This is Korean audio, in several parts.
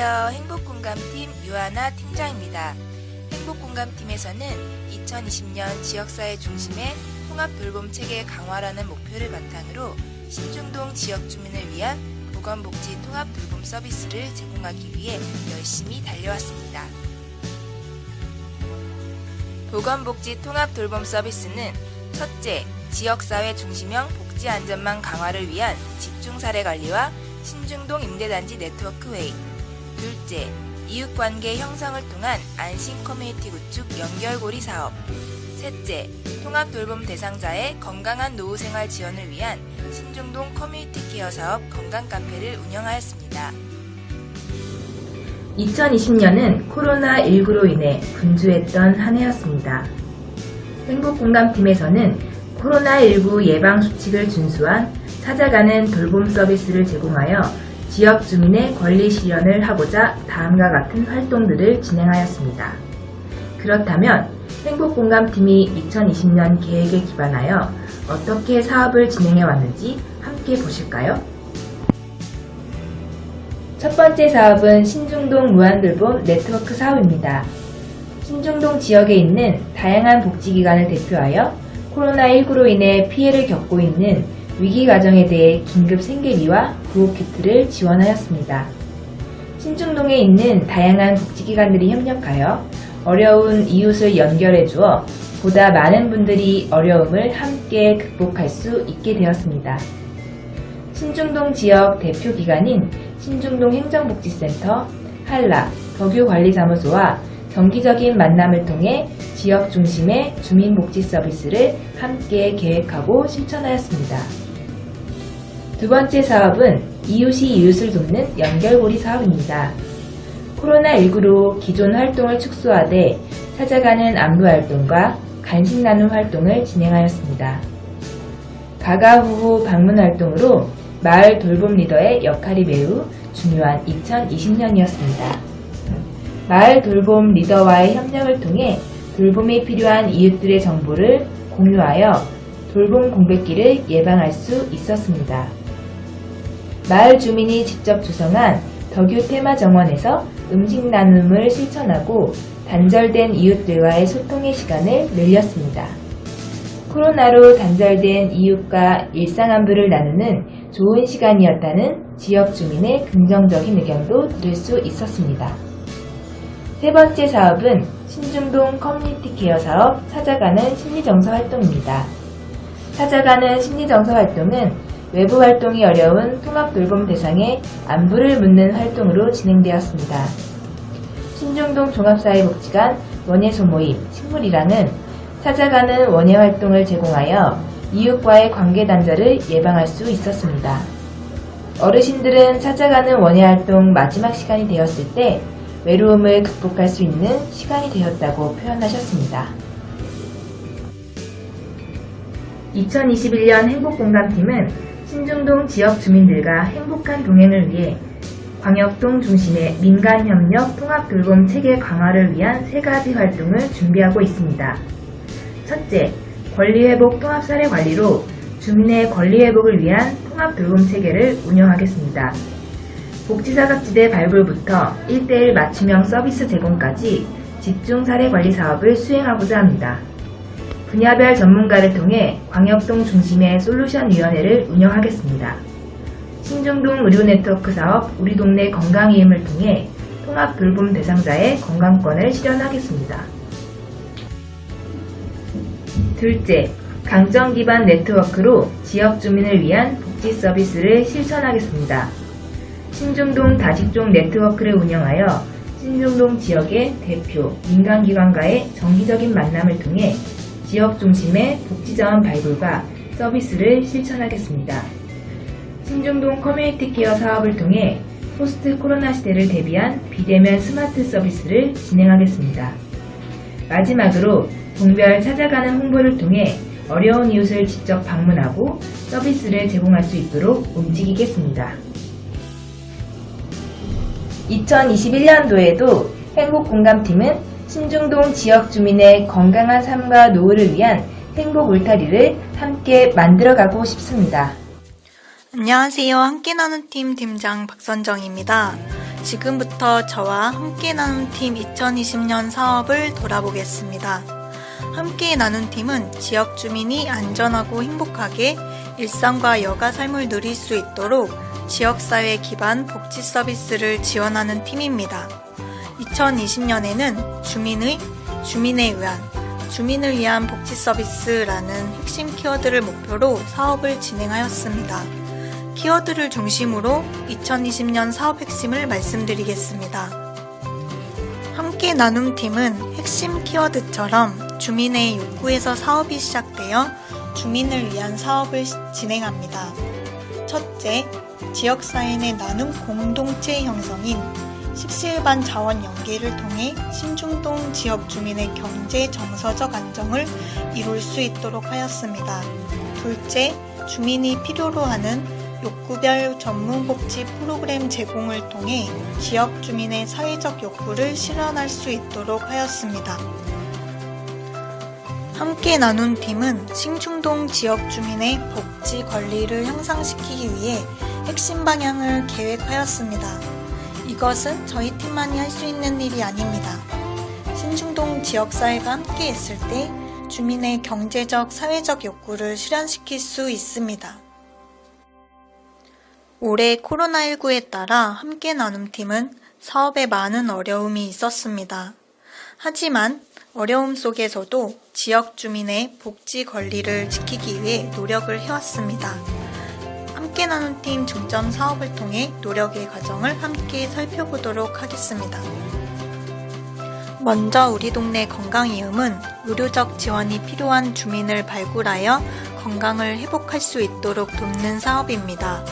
안녕하세요. 행복공감팀 유하나 팀장입니다. 행복공감팀에서는 2020년 지역사회 중심의 통합돌봄체계 강화라는 목표를 바탕으로 신중동 지역 주민을 위한 보건복지 통합돌봄 서비스를 제공하기 위해 열심히 달려왔습니다. 보건복지 통합돌봄 서비스는 첫째, 지역사회 중심형 복지안전망 강화를 위한 집중사례관리와 신중동 임대단지 네트워크 회의. 둘째, 이웃관계 형성을 통한 안심 커뮤니티 구축 연결고리 사업. 셋째, 통합돌봄 대상자의 건강한 노후생활 지원을 위한 신중동 커뮤니티 케어 사업 건강카페를 운영하였습니다. 2020년은 코로나19로 인해 분주했던 한 해였습니다. 행복공감팀에서는 코로나19 예방수칙을 준수한 찾아가는 돌봄 서비스를 제공하여 지역 주민의 권리 실현을 하고자 다음과 같은 활동들을 진행하였습니다. 그렇다면 행복공감팀이 2020년 계획에 기반하여 어떻게 사업을 진행해 왔는지 함께 보실까요? 첫 번째 사업은 신중동 무한돌봄 네트워크 사업입니다. 신중동 지역에 있는 다양한 복지기관을 대표하여 코로나19로 인해 피해를 겪고 있는 위기 가정에 대해 긴급 생계비와 구호키트를 지원하였습니다. 신중동에 있는 다양한 복지기관들이 협력하여 어려운 이웃을 연결해 주어 보다 많은 분들이 어려움을 함께 극복할 수 있게 되었습니다. 신중동 지역 대표 기관인 신중동 행정복지센터, 한라, 덕유관리사무소와 정기적인 만남을 통해 지역 중심의 주민복지 서비스를 함께 계획하고 실천하였습니다. 두 번째 사업은 이웃이 이웃을 돕는 연결고리 사업입니다. 코로나19로 기존 활동을 축소하되 찾아가는 안부활동과 간식 나눔 활동을 진행하였습니다. 가가후후 방문 활동으로 마을 돌봄 리더의 역할이 매우 중요한 2020년이었습니다. 마을 돌봄 리더와의 협력을 통해 돌봄이 필요한 이웃들의 정보를 공유하여 돌봄 공백기를 예방할 수 있었습니다. 마을 주민이 직접 조성한 덕유 테마 정원에서 음식 나눔을 실천하고 단절된 이웃들과의 소통의 시간을 늘렸습니다. 코로나로 단절된 이웃과 일상 안부를 나누는 좋은 시간이었다는 지역 주민의 긍정적인 의견도 들을 수 있었습니다. 세 번째 사업은 신중동 커뮤니티 케어 사업 찾아가는 심리정서 활동입니다. 찾아가는 심리정서 활동은 외부 활동이 어려운 통합돌봄 대상에 안부를 묻는 활동으로 진행되었습니다. 신중동 종합사회복지관 원예소모임 식물이랑은 찾아가는 원예활동을 제공하여 이웃과의 관계 단절을 예방할 수 있었습니다. 어르신들은 찾아가는 원예활동 마지막 시간이 되었을 때 외로움을 극복할 수 있는 시간이 되었다고 표현하셨습니다. 2021년 행복공감팀은 신중동 지역 주민들과 행복한 동행을 위해 광역동 중심의 민간협력 통합돌봄 체계 강화를 위한 3가지 활동을 준비하고 있습니다. 첫째, 권리회복 통합사례관리로 주민의 권리회복을 위한 통합돌봄 체계를 운영하겠습니다. 복지사각지대 발굴부터 1:1 맞춤형 서비스 제공까지 집중사례관리 사업을 수행하고자 합니다. 분야별 전문가를 통해 광역동 중심의 솔루션위원회를 운영하겠습니다. 신중동 의료네트워크 사업 우리 동네 건강이음을 통해 통합돌봄 대상자의 건강권을 실현하겠습니다. 둘째, 강정 기반 네트워크로 지역 주민을 위한 복지 서비스를 실천하겠습니다. 신중동 다직종 네트워크를 운영하여 신중동 지역의 대표 민간기관과의 정기적인 만남을 통해 지역 중심의 복지자원 발굴과 서비스를 실천하겠습니다. 신중동 커뮤니티 케어 사업을 통해 포스트 코로나 시대를 대비한 비대면 스마트 서비스를 진행하겠습니다. 마지막으로 동별 찾아가는 홍보를 통해 어려운 이웃을 직접 방문하고 서비스를 제공할 수 있도록 움직이겠습니다. 2021년도에도 행복공감팀은 신중동 지역 주민의 건강한 삶과 노후를 위한 행복 울타리를 함께 만들어가고 싶습니다. 안녕하세요. 함께 나눈 팀 팀장 박선정입니다. 지금부터 저와 함께 나눈 팀 2020년 사업을 돌아보겠습니다. 함께 나눈 팀은 지역 주민이 안전하고 행복하게 일상과 여가 삶을 누릴 수 있도록 지역사회 기반 복지 서비스를 지원하는 팀입니다. 2020년에는 주민을 위한 복지 서비스라는 핵심 키워드를 목표로 사업을 진행하였습니다. 키워드를 중심으로 2020년 사업 핵심을 말씀드리겠습니다. 함께 나눔 팀은 핵심 키워드처럼 주민의 욕구에서 사업이 시작되어 주민을 위한 사업을 진행합니다. 첫째, 지역사회 내 나눔 공동체 형성인 십시일반 자원 연계를 통해 신중동 지역 주민의 경제 정서적 안정을 이룰 수 있도록 하였습니다. 둘째, 주민이 필요로 하는 욕구별 전문 복지 프로그램 제공을 통해 지역 주민의 사회적 욕구를 실현할 수 있도록 하였습니다. 함께 나눈 팀은 신중동 지역 주민의 복지 권리를 향상시키기 위해 핵심 방향을 계획하였습니다. 이것은 저희 팀만이 할 수 있는 일이 아닙니다. 신중동 지역사회가 함께 있을 때 주민의 경제적, 사회적 욕구를 실현시킬 수 있습니다. 올해 코로나19에 따라 함께 나눔 팀은 사업에 많은 어려움이 있었습니다. 하지만 어려움 속에서도 지역 주민의 복지 권리를 지키기 위해 노력을 해왔습니다. 함께 나눈 팀 중점 사업을 통해 노력의 과정을 함께 살펴보도록 하겠습니다. 먼저 우리 동네 건강이음은 의료적 지원이 필요한 주민을 발굴하여 건강을 회복할 수 있도록 돕는 사업입니다.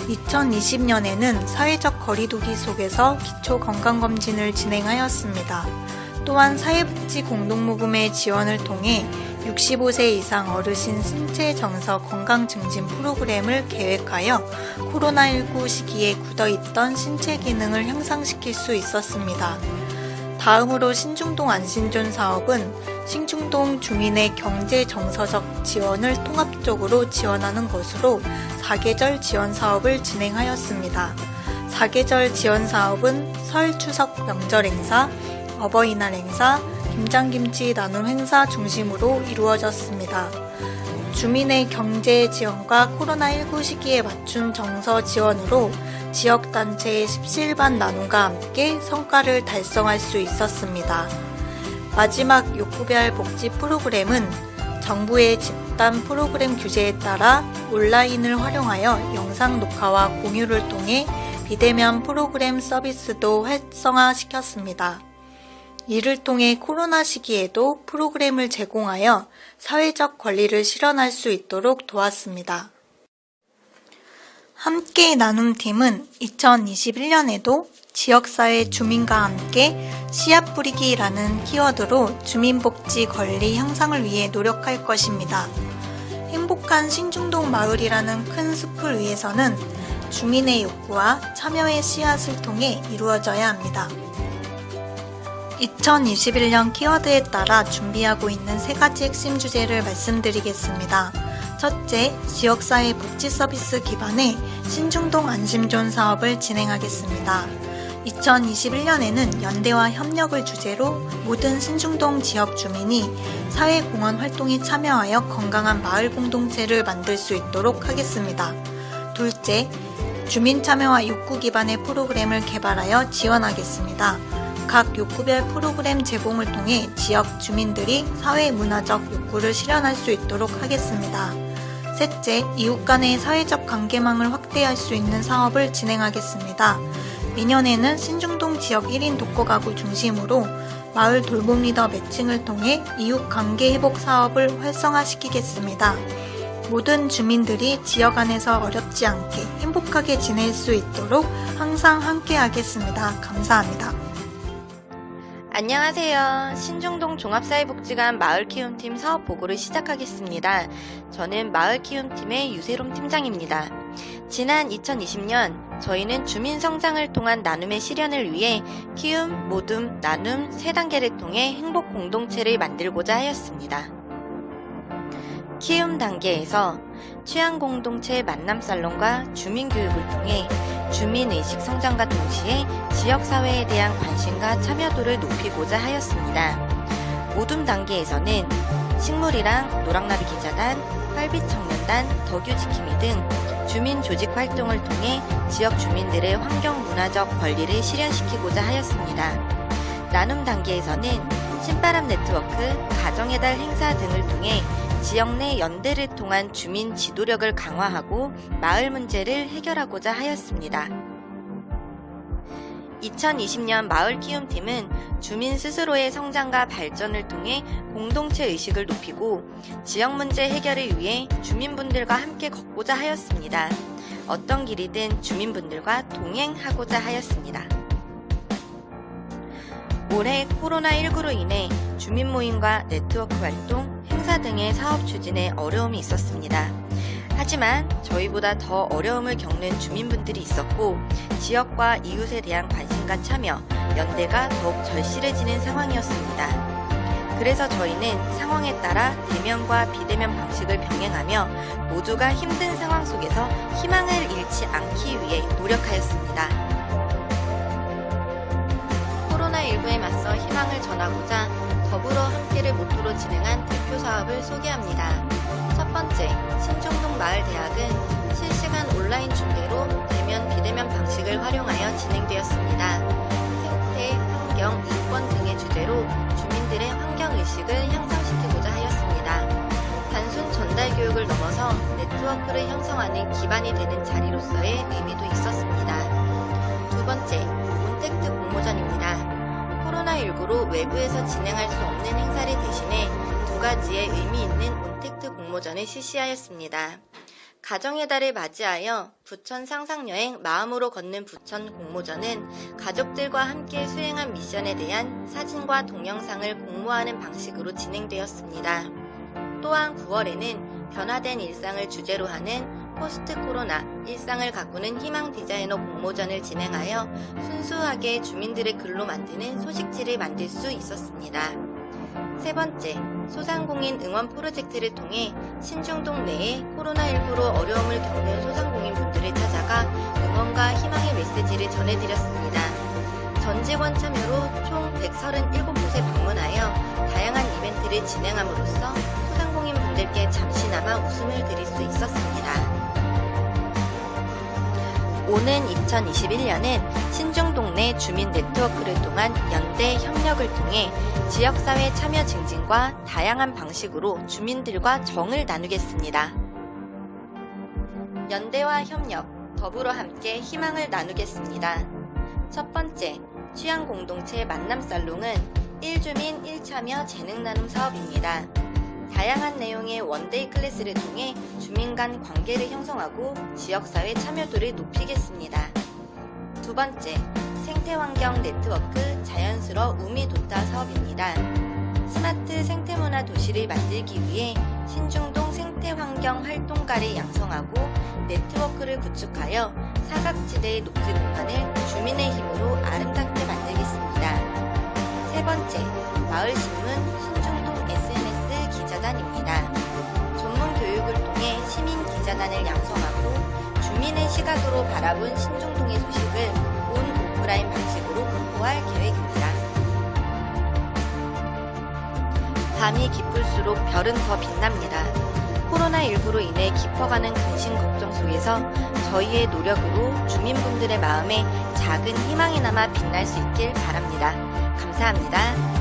2020년에는 사회적 거리두기 속에서 기초 건강검진을 진행하였습니다. 또한 사회복지 공동모금의 지원을 통해 65세 이상 어르신 신체 정서 건강 증진 프로그램을 계획하여 코로나19 시기에 굳어있던 신체 기능을 향상시킬 수 있었습니다. 다음으로 신중동 안심존 사업은 신중동 주민의 경제 정서적 지원을 통합적으로 지원하는 것으로 4계절 지원 사업을 진행하였습니다. 4계절 지원 사업은 설, 추석, 명절 행사, 어버이날 행사, 김장김치 나눔 행사 중심으로 이루어졌습니다. 주민의 경제 지원과 코로나19 시기에 맞춘 정서 지원으로 지역단체의 십시일반 나눔과 함께 성과를 달성할 수 있었습니다. 마지막 욕구별 복지 프로그램은 정부의 집단 프로그램 규제에 따라 온라인을 활용하여 영상 녹화와 공유를 통해 비대면 프로그램 서비스도 활성화시켰습니다. 이를 통해 코로나 시기에도 프로그램을 제공하여 사회적 권리를 실현할 수 있도록 도왔습니다. 함께 나눔 팀은 2021년에도 지역사회 주민과 함께 씨앗 뿌리기라는 키워드로 주민복지 권리 향상을 위해 노력할 것입니다. 행복한 신중동 마을이라는 큰 숲을 위해서는 주민의 욕구와 참여의 씨앗을 통해 이루어져야 합니다. 2021년 키워드에 따라 준비하고 있는 3가지 핵심 주제를 말씀드리겠습니다. 첫째, 지역사회 복지 서비스 기반의 신중동 안심존 사업을 진행하겠습니다. 2021년에는 연대와 협력을 주제로 모든 신중동 지역 주민이 사회공헌 활동에 참여하여 건강한 마을 공동체를 만들 수 있도록 하겠습니다. 둘째, 주민 참여와 욕구 기반의 프로그램을 개발하여 지원하겠습니다. 각 욕구별 프로그램 제공을 통해 지역 주민들이 사회 문화적 욕구를 실현할 수 있도록 하겠습니다. 셋째, 이웃 간의 사회적 관계망을 확대할 수 있는 사업을 진행하겠습니다. 내년에는 신중동 지역 1인 독거가구 중심으로 마을 돌봄 리더 매칭을 통해 이웃 관계 회복 사업을 활성화시키겠습니다. 모든 주민들이 지역 안에서 어렵지 않게 행복하게 지낼 수 있도록 항상 함께하겠습니다. 감사합니다. 안녕하세요. 신중동 종합사회복지관 마을키움팀 사업 보고를 시작하겠습니다. 저는 마을키움팀의 유세롬 팀장입니다. 지난 2020년 저희는 주민 성장을 통한 나눔의 실현을 위해 키움, 모둠, 나눔 3단계를 통해 행복 공동체를 만들고자 하였습니다. 키움 단계에서 취향 공동체 만남살롱과 주민교육을 통해 주민의식 성장과 동시에 지역사회에 대한 관심과 참여도를 높이고자 하였습니다. 모둠 단계에서는 식물이랑 노랑나비 기자단, 활빛청년단, 덕유지킴이 등 주민 조직 활동을 통해 지역 주민들의 환경 문화적 권리를 실현시키고자 하였습니다. 나눔 단계에서는 신바람 네트워크, 가정의 달 행사 등을 통해 지역 내 연대를 통한 주민 지도력을 강화하고 마을 문제를 해결하고자 하였습니다. 2020년 마을 키움팀은 주민 스스로의 성장과 발전을 통해 공동체 의식을 높이고 지역 문제 해결을 위해 주민분들과 함께 걷고자 하였습니다. 어떤 길이든 주민분들과 동행하고자 하였습니다. 올해 코로나19로 인해 주민 모임과 네트워크 활동, 행사 등의 사업 추진에 어려움이 있었습니다. 하지만 저희보다 더 어려움을 겪는 주민분들이 있었고 지역과 이웃에 대한 관심과 참여, 연대가 더욱 절실해지는 상황이었습니다. 그래서 저희는 상황에 따라 대면과 비대면 방식을 병행하며 모두가 힘든 상황 속에서 희망을 잃지 않기 위해 노력하였습니다. 코로나19에 맞서 희망을 전하고자 더불어 함께를 모토로 진행한 대표 사업을 소개합니다. 첫 번째, 신중동 마을대학은 실시간 온라인 중계로 대면, 비대면 방식을 활용하여 진행되었습니다. 생태, 환경, 인권 등의 주제로 주민들의 환경의식을 향상시키고자 하였습니다. 단순 전달 교육을 넘어서 네트워크를 형성하는 기반이 되는 자리로서의 의미도 있었습니다. 두 번째, 온택트 공모전입니다. 코로나19로 외부에서 진행할 수 없는 행사를 대신해 두 가지의 의미 있는 온택트 공모전을 실시하였습니다. 가정의 달을 맞이하여 부천 상상여행 마음으로 걷는 부천 공모전은 가족들과 함께 수행한 미션에 대한 사진과 동영상을 공모하는 방식으로 진행되었습니다. 또한 9월에는 변화된 일상을 주제로 하는 포스트 코로나 일상을 가꾸는 희망 디자이너 공모전을 진행하여 순수하게 주민들의 글로 만드는 소식지를 만들 수 있었습니다. 세 번째, 소상공인 응원 프로젝트를 통해 신중동 내에 코로나19로 어려움을 겪는 소상공인분들을 찾아가 응원과 희망의 메시지를 전해드렸습니다. 전 직원 참여로 총 137곳에 방문하여 다양한 이벤트를 진행함으로써 소상공인분들께 잠시나마 웃음을 드릴 수 있었습니다. 오는 2021년은 신중동 내 주민 네트워크를 통한 연대 협력을 통해 지역사회 참여 증진과 다양한 방식으로 주민들과 정을 나누겠습니다. 연대와 협력, 더불어 함께 희망을 나누겠습니다. 첫 번째, 취향 공동체 만남살롱은 1주민 1참여 재능 나눔 사업입니다. 다양한 내용의 원데이 클래스를 통해 주민 간 관계를 형성하고 지역사회 참여도를 높이겠습니다. 두 번째, 생태환경 네트워크 자연스러 우미도타 사업입니다. 스마트 생태문화 도시를 만들기 위해 신중동 생태환경 활동가를 양성하고 네트워크를 구축하여 사각지대의 녹지 공간을 주민의 힘으로 아름답게 만들겠습니다. 세 번째, 마을신문 신중동 SNS 기자단입니다. 전문 교육을 통해 시민 기자단을 양성하고 주민의 시각으로 바라본 신중동의 소식을 온 오프라인 방식으로 홍보할 계획입니다. 밤이 깊을수록 별은 더 빛납니다. 코로나19로 인해 깊어가는 근심 걱정 속에서 저희의 노력으로 주민분들의 마음에 작은 희망이 남아 빛날 수 있길 바랍니다. 감사합니다.